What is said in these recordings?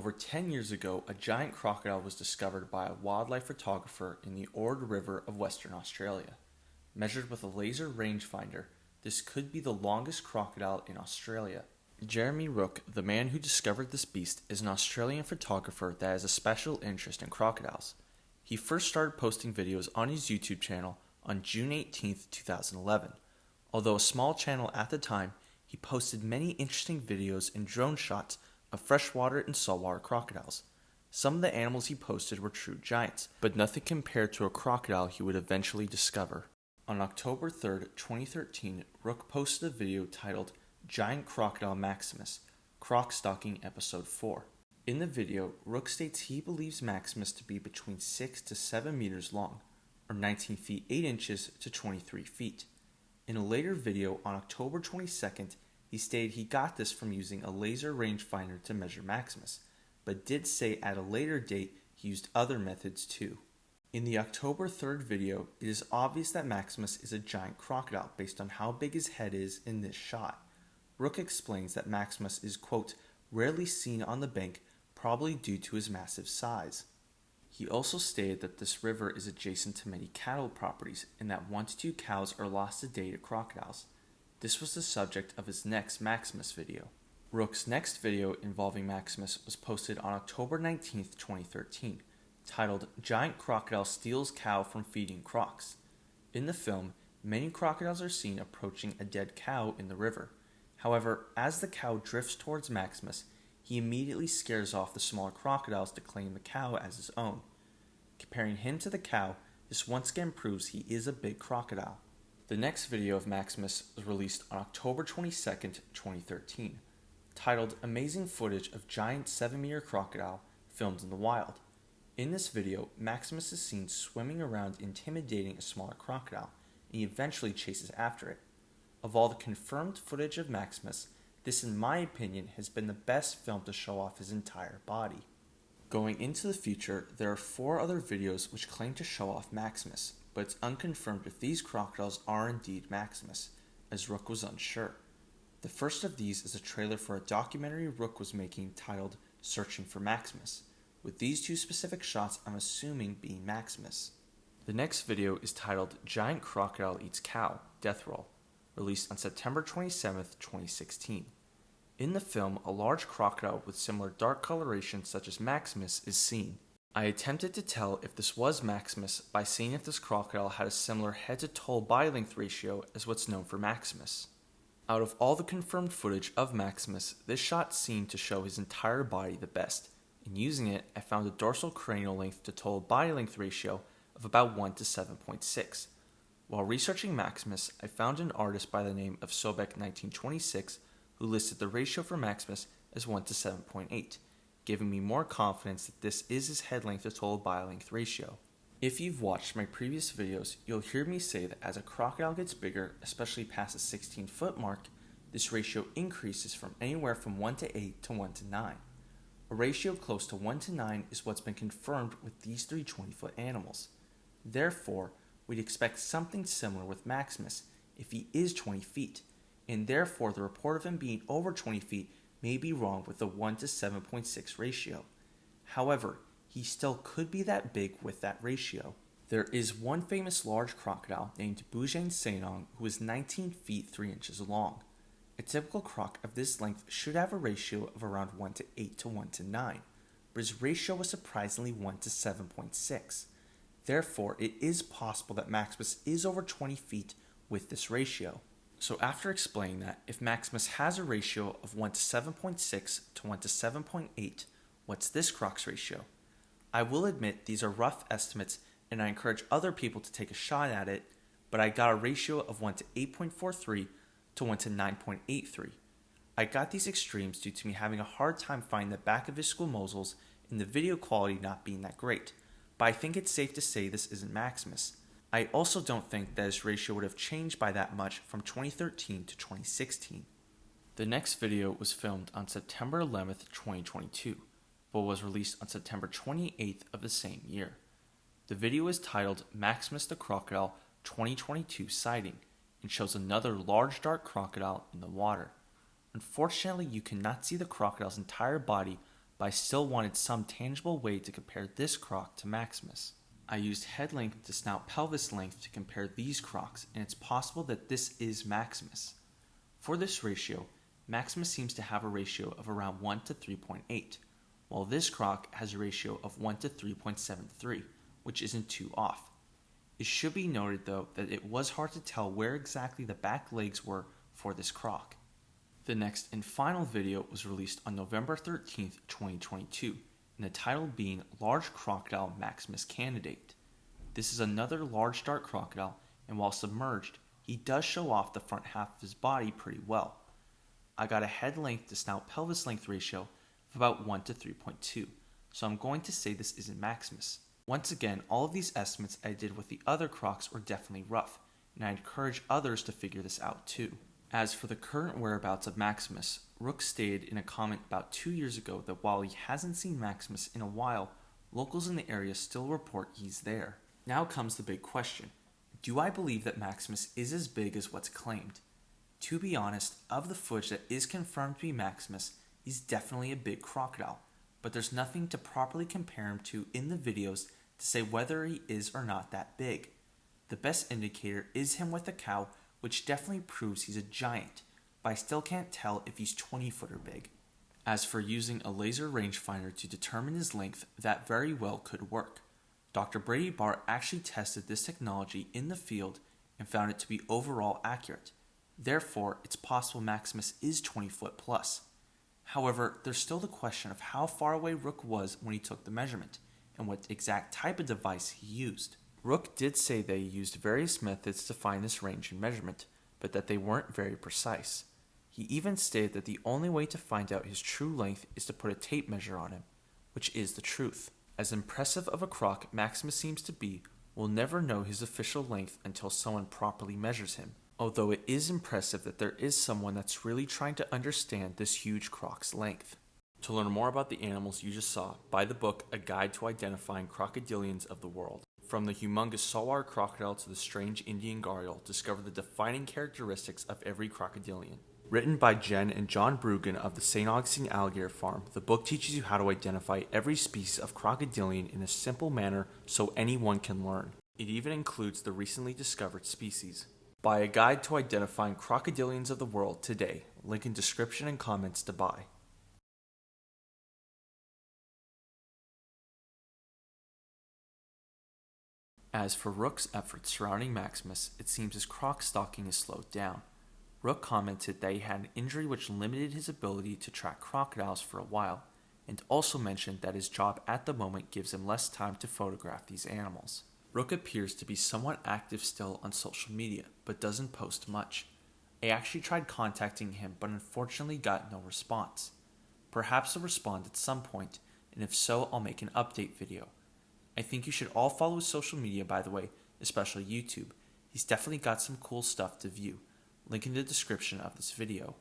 Over 10 years ago, a giant crocodile was discovered by a wildlife photographer in the Ord River of Western Australia. Measured with a laser rangefinder, this could be the longest crocodile in Australia. Jeremy Rooke, the man who discovered this beast, is an Australian photographer that has a special interest in crocodiles. He first started posting videos on his YouTube channel on June 18, 2011. Although a small channel at the time, he posted many interesting videos and drone shots of freshwater and saltwater crocodiles. Some of the animals he posted were true giants, but nothing compared to a crocodile he would eventually discover. On October 3, 2013, Rooke posted a video titled Giant Crocodile Maximus, Croc Stalking Episode 4. In the video, Rooke states he believes Maximus to be between 6 to 7 meters long, or 19 feet 8 inches to 23 feet. In a later video on October 22nd, he stated he got this from using a laser rangefinder to measure Maximus, but did say at a later date he used other methods too. In the October 3rd video, it is obvious that Maximus is a giant crocodile based on how big his head is in this shot. Rooke explains that Maximus is, quote, rarely seen on the bank, probably due to his massive size. He also stated that this river is adjacent to many cattle properties and that 1 to 2 cows are lost a day to crocodiles. This was the subject of his next Maximus video. Rooke's next video involving Maximus was posted on October 19, 2013, titled Giant Crocodile Steals Cow from Feeding Crocs. In the film, many crocodiles are seen approaching a dead cow in the river. However, as the cow drifts towards Maximus, he immediately scares off the smaller crocodiles to claim the cow as his own. Comparing him to the cow, this once again proves he is a big crocodile. The next video of Maximus was released on October 22, 2013, titled Amazing Footage of Giant 7-Meter Crocodile Filmed in the Wild. In this video, Maximus is seen swimming around intimidating a smaller crocodile, and he eventually chases after it. Of all the confirmed footage of Maximus, this in my opinion has been the best film to show off his entire body. Going into the future, there are 4 other videos which claim to show off Maximus, but it's unconfirmed if these crocodiles are indeed Maximus, as Rooke was unsure. The first of these is a trailer for a documentary Rooke was making titled Searching for Maximus, with these 2 specific shots I'm assuming being Maximus. The next video is titled Giant Crocodile Eats Cow, Death Roll, released on September 27, 2016. In the film, a large crocodile with similar dark coloration such as Maximus is seen. I attempted to tell if this was Maximus by seeing if this crocodile had a similar head-to-toe body length ratio as what's known for Maximus. Out of all the confirmed footage of Maximus, this shot seemed to show his entire body the best. In using it, I found a dorsal cranial length to total body length ratio of about 1 to 7.6. While researching Maximus, I found an artist by the name of Sobek 1926 who listed the ratio for Maximus as 1 to 7.8. Giving me more confidence that this is his head length to total body length ratio. If you've watched my previous videos, you'll hear me say that as a crocodile gets bigger, especially past the 16-foot mark, this ratio increases from anywhere from 1 to 8 to 1 to 9. A ratio close to 1 to 9 is what's been confirmed with these 3 20-foot animals. Therefore, we'd expect something similar with Maximus if he is 20 feet, and therefore the report of him being over 20 feet may be wrong with the 1 to 7.6 ratio. However, he still could be that big with that ratio. There is one famous large crocodile named BRUEGGEN who is 19 feet 3 inches long. A typical croc of this length should have a ratio of around 1 to 8 to 1 to 9, but his ratio was surprisingly 1 to 7.6. Therefore, it is possible that Maximus is over 20 feet with this ratio. So after explaining that, if Maximus has a ratio of 1 to 7.6 to 1 to 7.8, what's this croc's ratio? I will admit these are rough estimates and I encourage other people to take a shot at it, but I got a ratio of 1 to 8.43 to 1 to 9.83. I got these extremes due to me having a hard time finding the back of his squamosals and the video quality not being that great, but I think it's safe to say this isn't Maximus. I also don't think that his ratio would have changed by that much from 2013 to 2016. The next video was filmed on September 11, 2022, but was released on September 28th of the same year. The video is titled Maximus the Crocodile 2022 Sighting and shows another large dark crocodile in the water. Unfortunately, you cannot see the crocodile's entire body, but I still wanted some tangible way to compare this croc to Maximus. I used head length to snout pelvis length to compare these crocs, and it's possible that this is Maximus. For this ratio, Maximus seems to have a ratio of around 1 to 3.8, while this croc has a ratio of 1 to 3.73, which isn't too off. It should be noted though that it was hard to tell where exactly the back legs were for this croc. The next and final video was released on November 13th, 2022, and the title being Large Crocodile Maximus Candidate. This is another large dark crocodile, and while submerged, he does show off the front half of his body pretty well. I got a head length to snout pelvis length ratio of about 1 to 3.2, so I'm going to say this isn't Maximus. Once again, all of these estimates I did with the other crocs were definitely rough, and I encourage others to figure this out too. As for the current whereabouts of Maximus, Rooke stated in a comment about 2 years ago that while he hasn't seen Maximus in a while, locals in the area still report he's there. Now comes the big question. Do I believe that Maximus is as big as what's claimed? To be honest, of the footage that is confirmed to be Maximus, he's definitely a big crocodile, but there's nothing to properly compare him to in the videos to say whether he is or not that big. The best indicator is him with a cow, which definitely proves he's a giant, but I still can't tell if he's 20-footer big. As for using a laser rangefinder to determine his length, that very well could work. Dr. Brady Barr actually tested this technology in the field and found it to be overall accurate. Therefore, it's possible Maximus is 20 foot plus. However, there's still the question of how far away Rooke was when he took the measurement, and what exact type of device he used. Rooke did say that he used various methods to find this range and measurement, but that they weren't very precise. He even stated that the only way to find out his true length is to put a tape measure on him, which is the truth. As impressive of a croc Maximus seems to be, we'll never know his official length until someone properly measures him, although it is impressive that there is someone that's really trying to understand this huge croc's length. To learn more about the animals you just saw, buy the book A Guide to Identifying Crocodilians of the World. From the humongous saltwater crocodile to the strange Indian gharial, discover the defining characteristics of every crocodilian. Written by Jen and John BRUEGGEN of the St. Augustine Alligator Farm, the book teaches you how to identify every species of crocodilian in a simple manner so anyone can learn. It even includes the recently discovered species. Buy A Guide to Identifying Crocodilians of the World today. Link in description and comments to buy. As for Rooke's efforts surrounding Maximus, it seems his croc stalking is slowed down. Rooke commented that he had an injury which limited his ability to track crocodiles for a while, and also mentioned that his job at the moment gives him less time to photograph these animals. Rooke appears to be somewhat active still on social media, but doesn't post much. I actually tried contacting him, but unfortunately got no response. Perhaps he'll respond at some point, and if so, I'll make an update video. I think you should all follow his social media, by the way, especially YouTube. He's definitely got some cool stuff to view. Link in the description of this video.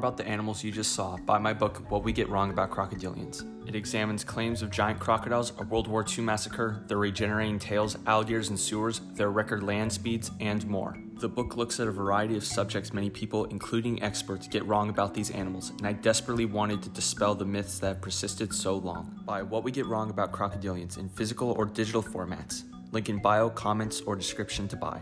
about the animals you just saw, buy my book, What We Get Wrong About Crocodilians. It examines claims of giant crocodiles, a World War II massacre, their regenerating tails, alligators in sewers, their record land speeds, and more. The book looks at a variety of subjects many people, including experts, get wrong about these animals, and I desperately wanted to dispel the myths that have persisted so long. Buy What We Get Wrong About Crocodilians in physical or digital formats. Link in bio, comments, or description to buy.